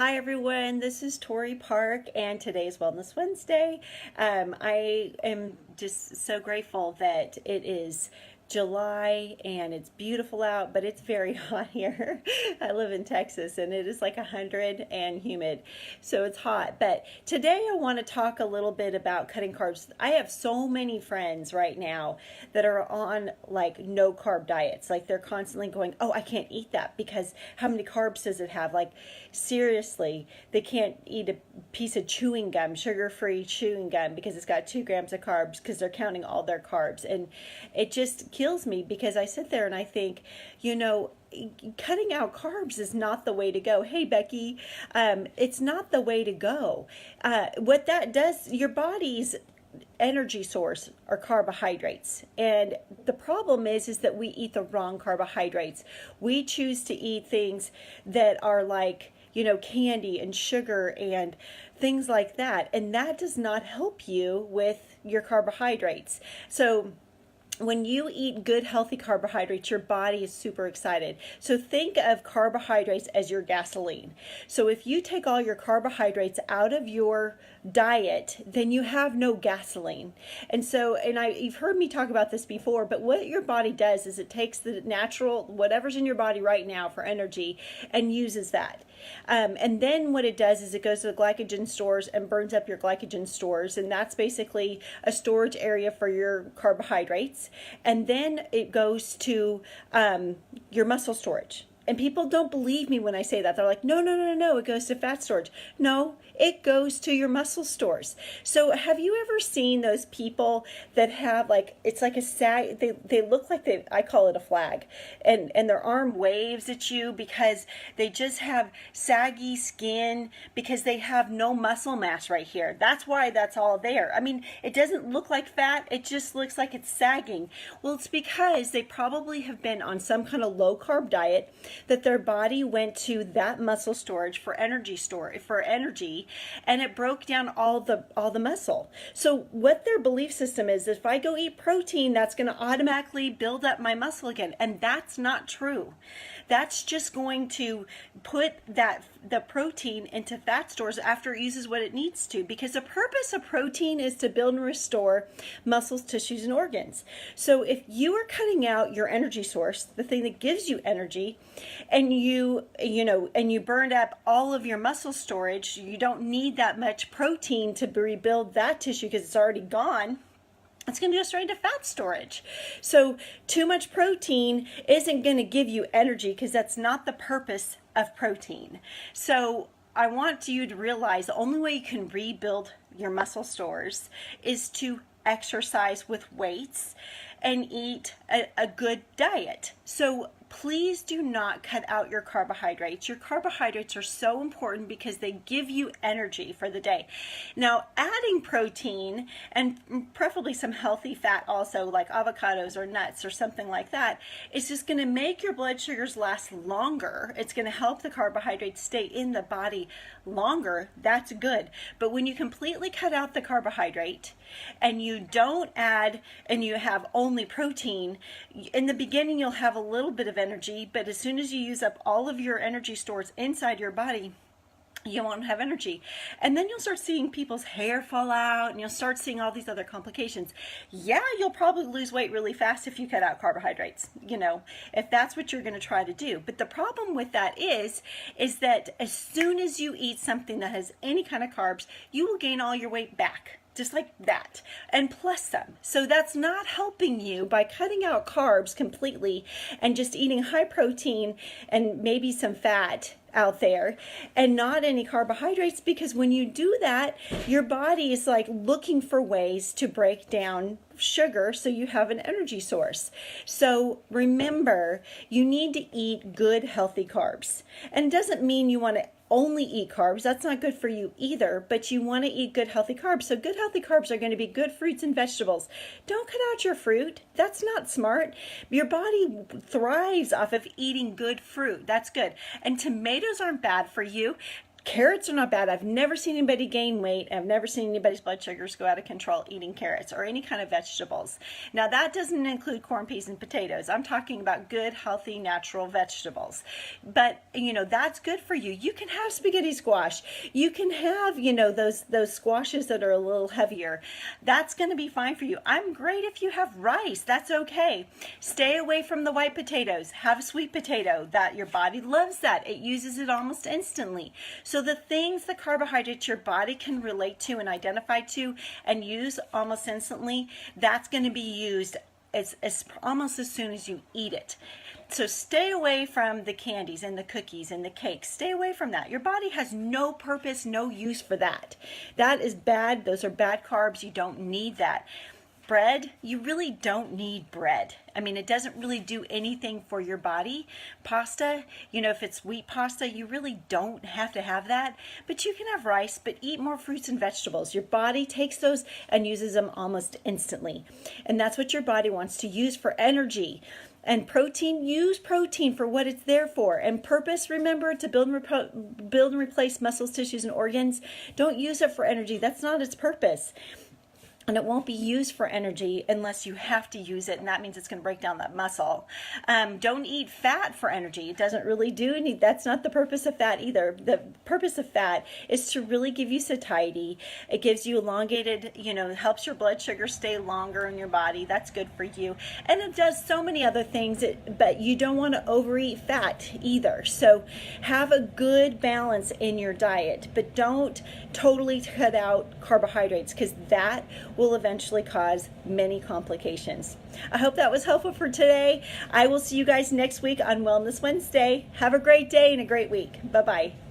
Hi everyone, this is Tori Park and today's Wellness Wednesday. I am just so grateful that it is July and it's beautiful out, but it's very hot here. I live in Texas and it is like 100 and humid, so it's hot. But today I want to talk a little bit about cutting carbs. I have so many friends right now that are on like no carb diets. Like they're constantly going, oh, I can't eat that because how many carbs does it have? Like seriously, they can't eat a piece of chewing gum, sugar-free chewing gum, because it's got 2 grams of carbs because they're counting all their carbs. And it just kills me because I sit there and I think, cutting out carbs is not the way to go. Hey, Becky, it's not the way to go. What that does, your body's energy source are carbohydrates, and the problem is that we eat the wrong carbohydrates. We choose to eat things that are like candy and sugar and things like that, and that does not help you with your carbohydrates. So when you eat good, healthy carbohydrates, your body is super excited. So think of carbohydrates as your gasoline. So if you take all your carbohydrates out of your diet, then you have no gasoline. And so, you've heard me talk about this before, but what your body does is it takes the natural, whatever's in your body right now for energy, and uses that. And then what it does is it goes to the glycogen stores and burns up your glycogen stores, and that's basically a storage area for your carbohydrates. And then it goes to your muscle storage. And people don't believe me when I say that. They're like, no, it goes to fat storage. No, it goes to your muscle stores. So have you ever seen those people that have it's like a sag, they look like I call it a flag, and their arm waves at you because they just have saggy skin because they have no muscle mass right here. That's why that's all there. I mean, it doesn't look like fat, it just looks like it's sagging. Well, it's because they probably have been on some kind of low carb diet that their body went to that muscle storage for energy, and it broke down all the muscle. So what their belief system is, if I go eat protein, that's going to automatically build up my muscle again, and that's not true. That's just going to put the protein into fat stores after it uses what it needs to, because the purpose of protein is to build and restore muscles, tissues, and organs. So if you are cutting out your energy source, the thing that gives you energy, and you burned up all of your muscle storage, you don't need that much protein to rebuild that tissue because it's already gone. It's going to go straight to fat storage. So too much protein isn't going to give you energy because that's not the purpose of protein. So I want you to realize the only way you can rebuild your muscle stores is to exercise with weights and eat a good diet. So please do not cut out your carbohydrates. Your carbohydrates are so important because they give you energy for the day. Now, adding protein and preferably some healthy fat also, like avocados or nuts or something like that, is just going to make your blood sugars last longer. It's going to help the carbohydrates stay in the body longer. That's good. But when you completely cut out the carbohydrate and you don't add, and you have only protein, in the beginning you'll have a little bit of energy, but as soon as you use up all of your energy stores inside your body, you won't have energy. And then you'll start seeing people's hair fall out, and you'll start seeing all these other complications. Yeah, you'll probably lose weight really fast if you cut out carbohydrates, if that's what you're going to try to do. But the problem with that is that as soon as you eat something that has any kind of carbs, you will gain all your weight back. Just like that, and plus some. So that's not helping you by cutting out carbs completely and just eating high protein and maybe some fat out there and not any carbohydrates, because when you do that, your body is like looking for ways to break down sugar so you have an energy source. So remember, you need to eat good, healthy carbs. And it doesn't mean you want to only eat carbs. That's not good for you either, but you want to eat good, healthy carbs. So good, healthy carbs are going to be good fruits and vegetables. Don't cut out your fruit. That's not smart. Your body thrives off of eating good fruit. That's good. And tomatoes aren't bad for you. Carrots are not bad. I've never seen anybody gain weight. I've never seen anybody's blood sugars go out of control eating carrots or any kind of vegetables. Now, that doesn't include corn, peas, and potatoes. I'm talking about good, healthy, natural vegetables. But, you know, that's good for you. You can have spaghetti squash. You can have, you know, those squashes that are a little heavier. That's going to be fine for you. I'm great if you have rice. That's okay. Stay away from the white potatoes. Have a sweet potato. That your body loves that. It uses it almost instantly. So the things, the carbohydrates your body can relate to and identify to and use almost instantly, that's going to be used as almost as soon as you eat it. So stay away from the candies and the cookies and the cakes. Stay away from that. Your body has no purpose, no use for that. That is bad. Those are bad carbs. You don't need that. Bread, you really don't need bread. I mean, it doesn't really do anything for your body. Pasta, you know, if it's wheat pasta, you really don't have to have that. But you can have rice, but eat more fruits and vegetables. Your body takes those and uses them almost instantly. And that's what your body wants to use for energy. And protein, use protein for what it's there for. And purpose, remember, to build and replace muscles, tissues, and organs. Don't use it for energy. That's not its purpose. And it won't be used for energy unless you have to use it, and that means it's going to break down that muscle. Don't eat fat for energy. It doesn't really do any. That's not the purpose of fat either. The purpose of fat is to really give you satiety. It gives you elongated, you know, helps your blood sugar stay longer in your body. That's good for you. And it does so many other things, but you don't want to overeat fat either. So have a good balance in your diet, but don't totally cut out carbohydrates, because that will eventually cause many complications. I hope that was helpful for today. I will see you guys next week on Wellness Wednesday. Have a great day and a great week. Bye-bye.